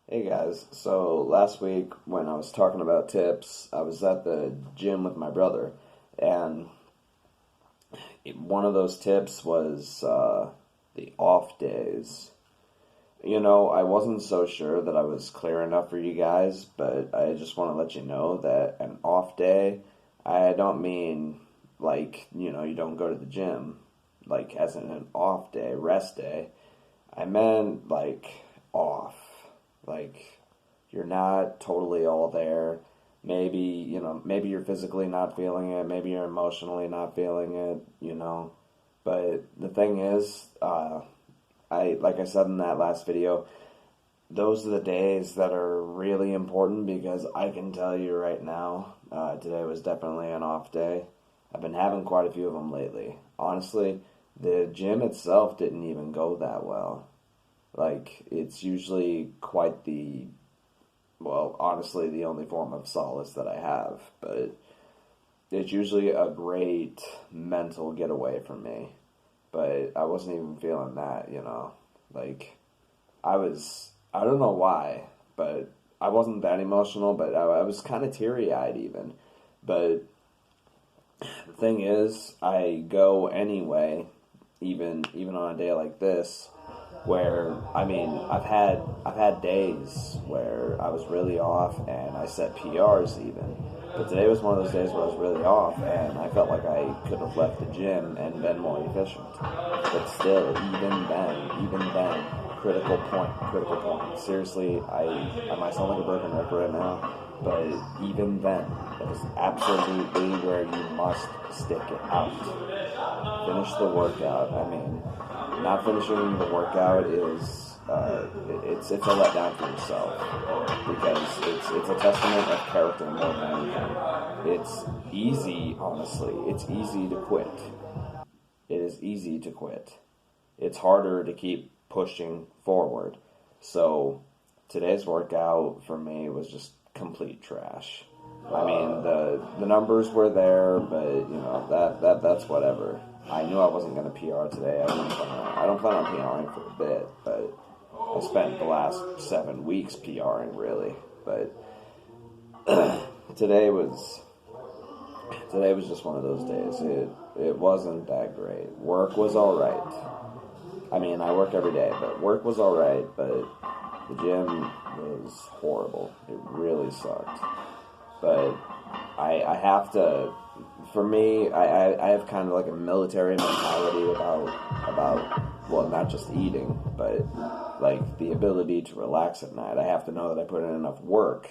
Hey guys, so last week when I was talking about tips, I was at the gym with my brother, and one of those tips was the off days. I wasn't so sure that I was clear enough for you guys, but I just want to let you know that an off day, I don't mean like, you don't go to the gym, like as in an off day, rest day. I meant like off. Like you're not totally all there. Maybe you're physically not feeling it, maybe you're emotionally not feeling it. But the thing is, like I said in that last video, those are the days that are really important because I can tell you right now, today was definitely an off day. I've been having quite a few of them lately. Honestly, the gym itself didn't even go that well. Like, it's usually quite honestly, the only form of solace that I have, but it's usually a great mental getaway for me. But I wasn't even feeling that. Like, I don't know why, but I wasn't that emotional, but I was kind of teary eyed even. But the thing is, I go anyway, even on a day like this, where I've had days where I was really off and I set PRs even. But today was one of those days where I was really off and I felt like I could have left the gym and been more efficient. But still, even then, critical point. Seriously, I might sound like a broken record right now, but even then, it is absolutely where you must stick it out. Finish the workout. Not finishing the workout is it's a letdown for yourself because it's a testament of character more than anything. It's easy, honestly. It's easy to quit. It is easy to quit. It's harder to keep pushing forward. So today's workout for me was just complete trash. The numbers were there, but that's whatever. I knew I wasn't going to PR today. I don't plan on PRing for a bit, but I spent the last 7 weeks PRing really. But today was today was just one of those days. It wasn't that great. Work was all right. I work every day, but work was all right. But the gym was horrible. It really sucked. But I have to. For me, I have kind of like a military mentality about well, not just eating, but like the ability to relax at night. I have to know that I put in enough work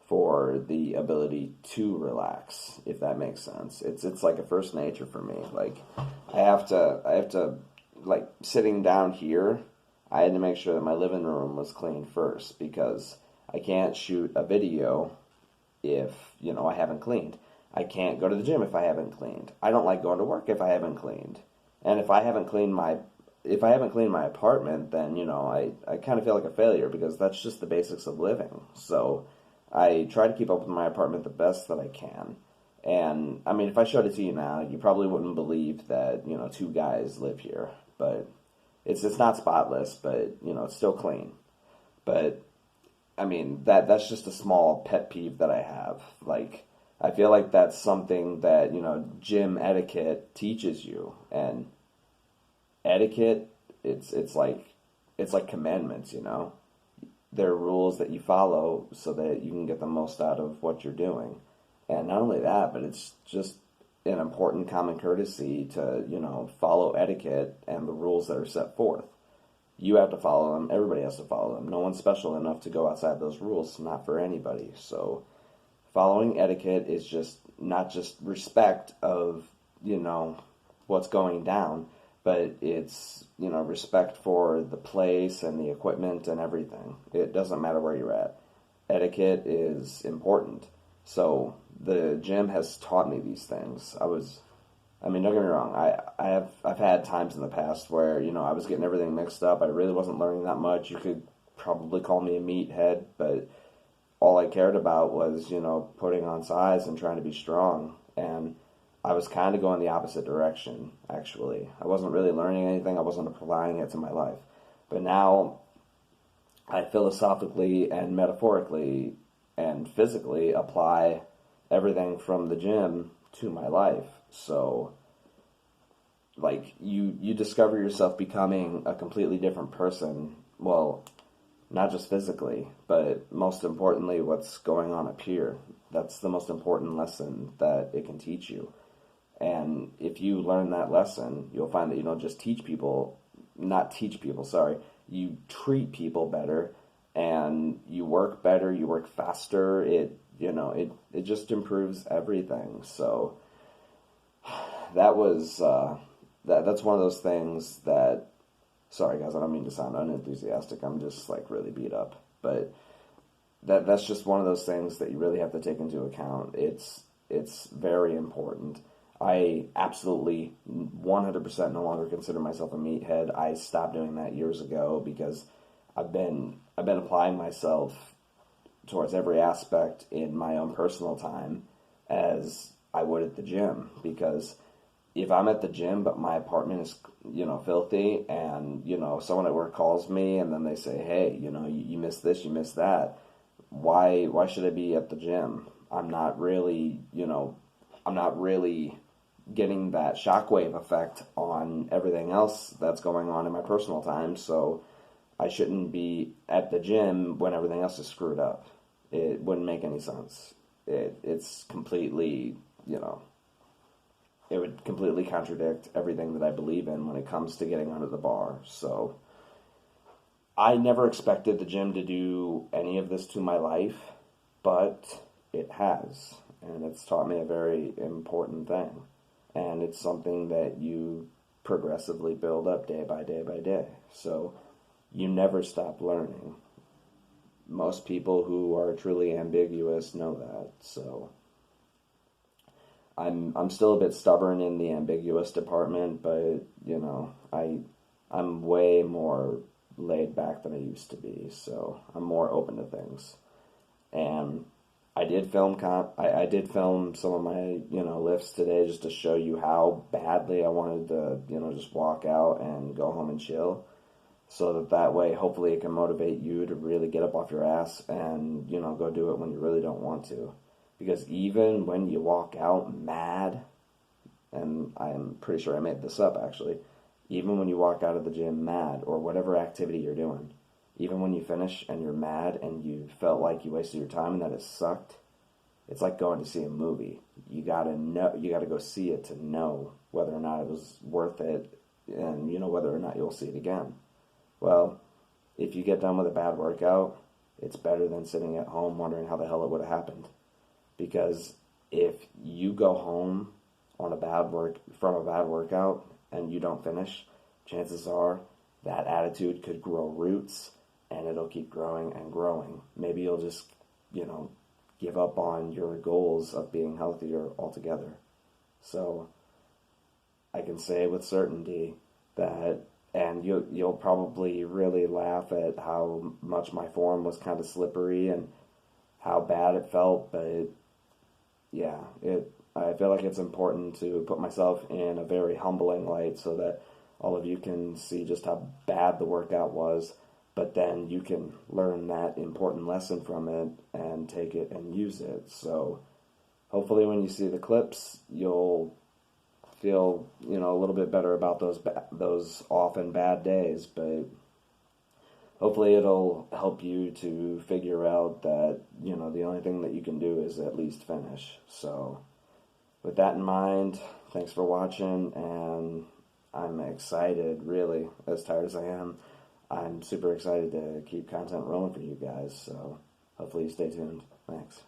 for the ability to relax, if that makes sense. It's like a first nature for me. Like I have to like sitting down here, I had to make sure that my living room was clean first because I can't shoot a video if, I haven't cleaned. I can't go to the gym if I haven't cleaned. I don't like going to work if I haven't cleaned. And if I haven't cleaned my apartment, then, I kind of feel like a failure because that's just the basics of living. So I try to keep up with my apartment the best that I can. And if I showed it to you now, you probably wouldn't believe that, two guys live here. But it's not spotless, but it's still clean. But that's just a small pet peeve that I have. Like, I feel like that's something that, gym etiquette teaches you. And etiquette, it's like commandments. They're rules that you follow so that you can get the most out of what you're doing. And not only that, but it's just an important common courtesy to, follow etiquette and the rules that are set forth. You have to follow them. Everybody has to follow them. No one's special enough to go outside those rules. Not for anybody. So following etiquette is just not just respect of, what's going down, but it's, respect for the place and the equipment and everything. It doesn't matter where you're at. Etiquette is important. So the gym has taught me these things. Don't get me wrong. I've had times in the past where I was getting everything mixed up. I really wasn't learning that much. You could probably call me a meathead, but all I cared about was putting on size and trying to be strong. And I was kind of going the opposite direction. Actually, I wasn't really learning anything. I wasn't applying it to my life. But now I philosophically and metaphorically and physically apply everything from the gym to my life. So, like, you discover yourself becoming a completely different person. Well, not just physically, but most importantly, what's going on up here. That's the most important lesson that it can teach you. And if you learn that lesson, you'll find that you don't just not teach people, sorry, you treat people better, and you work better, you work faster. It just improves everything. So that was that's one of those things that, sorry guys, I don't mean to sound unenthusiastic. I'm just like really beat up, but that's just one of those things that you really have to take into account. It's very important. I absolutely 100% no longer consider myself a meathead. I stopped doing that years ago because I've been applying myself towards every aspect in my own personal time as I would at the gym. Because if I'm at the gym but my apartment is filthy, and someone at work calls me and then they say, hey, you missed this, you missed that, why should I be at the gym? I'm not really getting that shockwave effect on everything else that's going on in my personal time, so I shouldn't be at the gym when everything else is screwed up. It wouldn't make any sense. It's completely, it would completely contradict everything that I believe in when it comes to getting under the bar. So I never expected the gym to do any of this to my life, but it has, and it's taught me a very important thing. And it's something that you progressively build up day by day by day. So you never stop learning. Most people who are truly ambiguous know that. So I'm still a bit stubborn in the ambiguous department, but I'm way more laid back than I used to be. So I'm more open to things. And I did film I did film some of my lifts today just to show you how badly I wanted to just walk out and go home and chill, so that way hopefully it can motivate you to really get up off your ass and go do it when you really don't want to. Because even when you walk out mad, and I'm pretty sure I made this up actually, even when you walk out of the gym mad or whatever activity you're doing, even when you finish and you're mad and you felt like you wasted your time and that it sucked, it's like going to see a movie. You gotta go see it to know whether or not it was worth it, and whether or not you'll see it again. Well, if you get done with a bad workout, it's better than sitting at home wondering how the hell it would have happened. Because if you go home from a bad workout and you don't finish, chances are that attitude could grow roots, and it'll keep growing and growing. Maybe you'll just, give up on your goals of being healthier altogether. So I can say with certainty that, and you'll probably really laugh at how much my form was kind of slippery and how bad it felt, but yeah, I feel like it's important to put myself in a very humbling light so that all of you can see just how bad the workout was, but then you can learn that important lesson from it and take it and use it. So hopefully when you see the clips, you'll feel, a little bit better about those often bad days, but hopefully it'll help you to figure out that, the only thing that you can do is at least finish. So with that in mind, thanks for watching, and I'm excited, really, as tired as I am. I'm super excited to keep content rolling for you guys, so hopefully you stay tuned. Thanks.